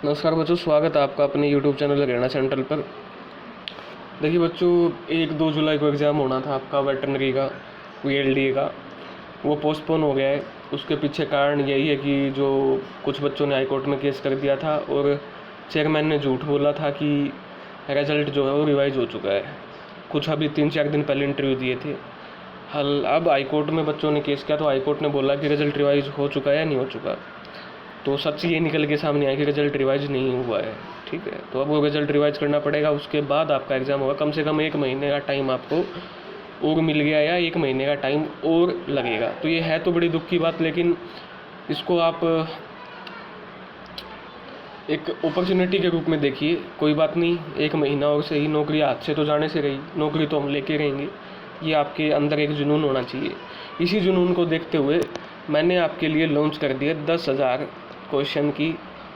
नमस्कार बच्चों, स्वागत है आपका अपने YouTube चैनल हरियाणा सेंट्रल पर। देखिए बच्चों, 1-2 जुलाई को एग्ज़ाम होना था आपका वेटरनरी का, VLDA का। वो पोस्टपोन हो गया है। उसके पीछे कारण यही है कि जो कुछ बच्चों ने हाई कोर्ट में केस कर दिया था और चेयरमैन ने झूठ बोला था कि रिजल्ट जो है वो रिवाइज हो चुका है। कुछ अभी 3-4 दिन पहले इंटरव्यू दिए थे। हल अब हाई कोर्ट में बच्चों ने केस किया तो हाई कोर्ट ने बोला कि रिजल्ट रिवाइज हो चुका है या नहीं हो चुका। तो सच ये निकल के सामने आया कि रिजल्ट रिवाइज नहीं हुआ है। ठीक है, तो अब वो रिजल्ट रिवाइज करना पड़ेगा। उसके बाद आपका एग्ज़ाम होगा। कम से कम 1 महीने का टाइम आपको और मिल गया या 1 महीने का टाइम और लगेगा। तो ये है तो बड़ी दुख की बात, लेकिन इसको आप एक अपॉर्चुनिटी के रूप में देखिए। कोई बात नहीं, 1 महीना और सही, नौकरी हाथ से तो जाने से रही, नौकरी तो हम लेके रहेंगे। ये आपके अंदर एक जुनून होना चाहिए। इसी जुनून को देखते हुए मैंने आपके लिए लॉन्च कर दिया 10,000 क्वेश्चन की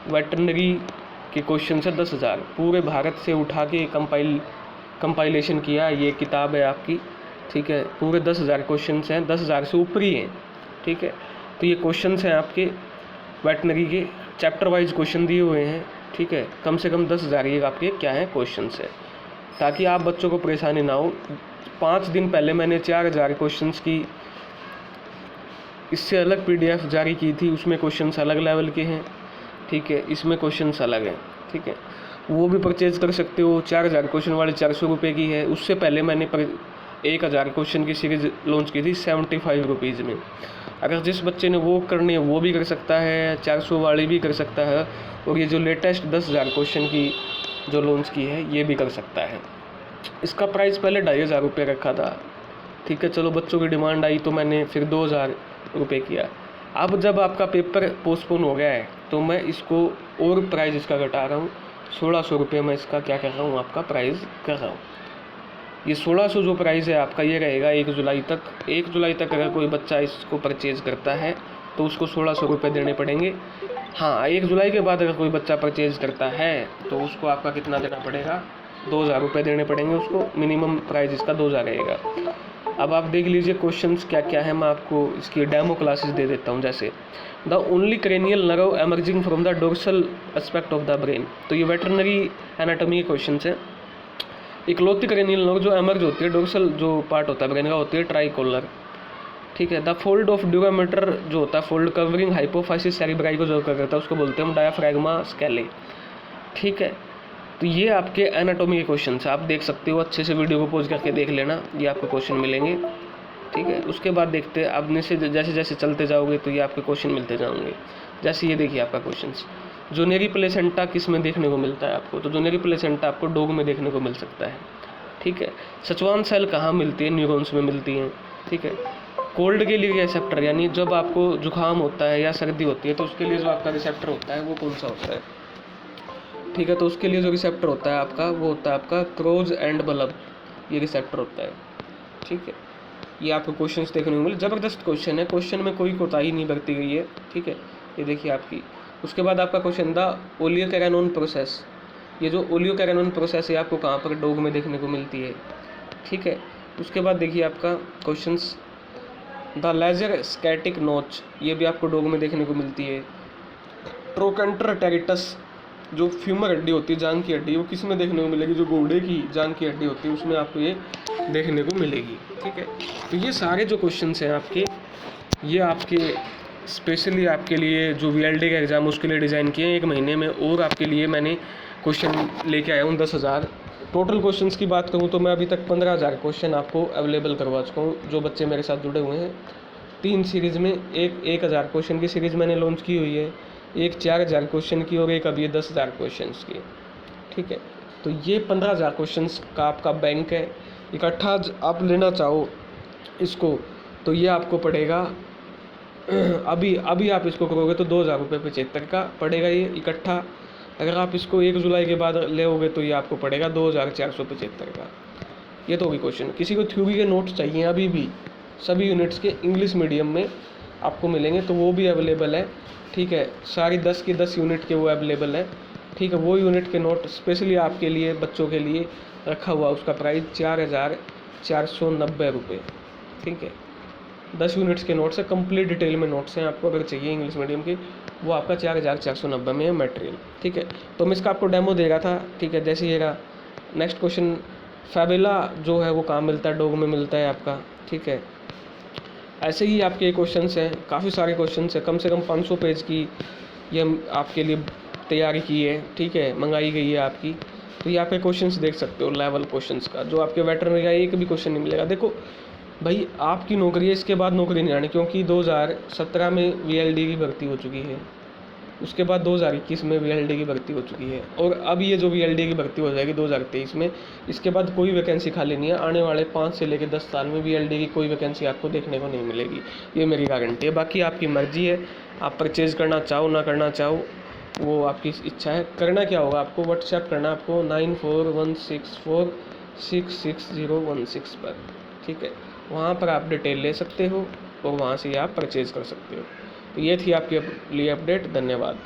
वेटरनरी के क्वेश्चन से 10,000 पूरे भारत से उठा के कंपाइलेशन किया। ये किताब है आपकी, ठीक है। पूरे 10,000 क्वेश्चन हैं, 10,000 से ऊपर ही हैं, ठीक है। तो ये क्वेश्चन हैं आपके वेटनरी के, चैप्टर वाइज क्वेश्चन दिए हुए हैं, ठीक है। कम से कम 10,000 ये आपके क्या हैं क्वेश्चन है, ताकि आप बच्चों को परेशानी ना हो। 5 दिन पहले मैंने 4,000 क्वेश्चन की इससे अलग PDF जारी की थी। उसमें क्वेश्चंस अलग लेवल के हैं, ठीक है। इसमें क्वेश्चंस अलग हैं, ठीक है। वो भी परचेज कर सकते हो। 4,000 क्वेश्चन वाली 400 रुपये की है। उससे पहले मैंने 1,000 क्वेश्चन की सीरीज़ लॉन्च की थी 75 रुपीज़ में। अगर जिस बच्चे ने वो करनी है वो भी कर सकता है, 400 वाली भी कर सकता है, और ये जो लेटेस्ट 10,000 क्वेश्चन की जो लॉन्च की है ये भी कर सकता है। इसका प्राइस पहले 2,500 रुपये रखा था, ठीक है। चलो बच्चों की डिमांड आई तो मैंने फिर 2,000 रुपये किया। अब जब आपका पेपर पोस्टपोन हो गया है तो मैं इसको और प्राइस इसका घटा रहा हूँ। 1,600 रुपये मैं इसका क्या कर रहा हूँ, आपका प्राइस कर रहा हूँ। ये 1,600 जो प्राइस है आपका ये रहेगा 1 जुलाई तक। 1 जुलाई तक अगर कोई बच्चा इसको परचेज़ करता है तो उसको 1,600 रुपये देने पड़ेंगे। हाँ, 1 जुलाई के बाद अगर कोई बच्चा परचेज़ करता है तो उसको आपका कितना देना पड़ेगा, 2,000 रुपये देने पड़ेंगे उसको। मिनिमम प्राइस इसका 2,000 रहेगा। अब आप देख लीजिए क्वेश्चंस क्या क्या है। मैं आपको इसकी डेमो क्लासेस दे देता हूँ। जैसे the only cranial nerve emerging from the dorsal aspect of the brain. तो ये वेटरनरी एनाटॉमी के क्वेश्चन है। इकलौती क्रेनियल नर्व जो एमर्ज होती है, डोर्सल जो पार्ट होता है ब्रेन का, होती है ट्राइकोलर, ठीक है। द फोल्ड ऑफ ड्यूरामीटर जो होता है, फोल्ड कवरिंग हाइपोफाइसिस सेरिब्राई को जो करता है उसको बोलते हैं हम डायाफ्रैग्मा स्केले, ठीक है। तो ये आपके एनाटॉमी के क्वेश्चन है। आप देख सकते हो, अच्छे से वीडियो को पॉज करके देख लेना, ये आपको क्वेश्चन मिलेंगे, ठीक है। उसके बाद देखते हैं अब से जैसे जैसे चलते जाओगे तो ये आपके क्वेश्चन मिलते जाएंगे। जैसे ये देखिए आपका क्वेश्चन, जोनेरी प्लेसेंटा किस में देखने को मिलता है आपको, तो जोनेरी प्लेसेंटा आपको डॉग में देखने को मिल सकता है, ठीक है। सचवान सेल कहाँ मिलती है, न्यूरॉन्स में मिलती हैं, ठीक है। कोल्ड के लिए रिसेप्टर, यानी जब आपको जुकाम होता है या सर्दी होती है तो उसके लिए जो आपका रिसेप्टर होता है वो कौन सा होता है, ठीक है। तो उसके लिए जो रिसेप्टर होता है आपका वो होता है आपका क्रोज एंड बल्ब, ये रिसेप्टर होता है, ठीक है। ये आपको क्वेश्चंस देखने को मिले। ज़बरदस्त क्वेश्चन है, क्वेश्चन में कोई कोताही नहीं बरती गई है, ठीक है। ये देखिए आपकी। उसके बाद आपका क्वेश्चन द ओलियोकैरानोन प्रोसेस। ये जो ओलियोकैरानोन प्रोसेस है आपको कहाँ पर डॉग में देखने को मिलती है, ठीक है। उसके बाद देखिए आपका क्वेश्चंस द लेजर स्कैटिक नोच, ये भी आपको डॉग में देखने को मिलती है। ट्रोकेंटर टेरिटस जो फ्यूमर हड्डी होती है, जांग की हड्डी, वो किस में देखने को मिलेगी, जो घोड़े की जांग की हड्डी होती है उसमें आपको ये देखने को मिलेगी, ठीक है। तो ये सारे जो क्वेश्चंस हैं आपके, ये आपके स्पेशली आपके लिए जो VLD का एग्ज़ाम उसके लिए डिज़ाइन किए हैं 1 महीने में। और आपके लिए मैंने क्वेश्चन लेके आया हूँ 10,000। टोटल क्वेश्चंस की बात करूँ तो मैं अभी तक 15,000 क्वेश्चन आपको अवेलेबल करवा चुका हूँ, जो बच्चे मेरे साथ जुड़े हुए हैं। 3 सीरीज़ में 1,000 क्वेश्चन की सीरीज़ मैंने लॉन्च की हुई है, एक 4,000 क्वेश्चन की और एक अभी 10,000 क्वेश्चन की, ठीक है। तो ये 15,000 क्वेश्चन का आपका बैंक है। इकट्ठा आप लेना चाहो इसको तो ये आपको पड़ेगा अभी आप इसको करोगे तो 2,000 रुपये 75 का पड़ेगा ये इकट्ठा। अगर आप इसको 1 जुलाई के बाद लेओगे तो ये आपको पड़ेगा 2,475 का। ये तो होगी क्वेश्चन। किसी को थ्योरी के नोट्स चाहिए अभी भी सभी यूनिट्स के इंग्लिश मीडियम में आपको मिलेंगे तो वो भी अवेलेबल है, ठीक है। सारी 10 की 10 यूनिट के वो अवेलेबल है, ठीक है। वो यूनिट के नोट स्पेशली आपके लिए बच्चों के लिए रखा हुआ, उसका प्राइस 4,490 रुपये, ठीक है। 10 यूनिट्स के नोट्स हैं, कंप्लीट डिटेल में नोट्स हैं आपको अगर चाहिए इंग्लिश मीडियम की, वो आपका 4490 में है मटेरियल। ठीक है, तो मैं इसका आपको डेमो दे रहा था। ठीक है, जैसे ये रहा। नेक्स्ट क्वेश्चन, फैबेला जो है वो कहाँ मिलता है, डॉग में मिलता है आपका। ठीक है, ऐसे ही आपके क्वेश्चंस हैं, काफ़ी सारे क्वेश्चंस हैं, कम से कम 500 पेज की ये आपके लिए तैयारी की है। ठीक है, मंगाई गई है आपकी। तो ये आपके क्वेश्चंस देख सकते हो, लेवल क्वेश्चंस का, जो आपके वेटरनरी का एक भी क्वेश्चन नहीं मिलेगा। देखो भाई, आपकी नौकरी है, इसके बाद नौकरी नहीं आनी, क्योंकि 2017 में वीएलडी की भर्ती हो चुकी है, उसके बाद 2021 में वीएलडी की भर्ती हो चुकी है, और अब ये जो वीएलडी की भर्ती हो जाएगी 2023 में, इसके बाद कोई वैकेंसी खाली नहीं है। आने वाले 5 से लेकर 10 साल में वीएलडी की कोई वैकेंसी आपको देखने को नहीं मिलेगी, ये मेरी गारंटी है। बाकी आपकी मर्जी है, आप परचेज़ करना चाहो ना करना चाहो, वो आपकी इच्छा है। करना क्या होगा, आपको व्हाट्सएप करना, आपको 9416466016 पर। ठीक है, वहाँ पर आप डिटेल ले सकते हो और वहाँ से आप परचेज़ कर सकते हो। तो ये थी आपके लिए अपडेट। धन्यवाद।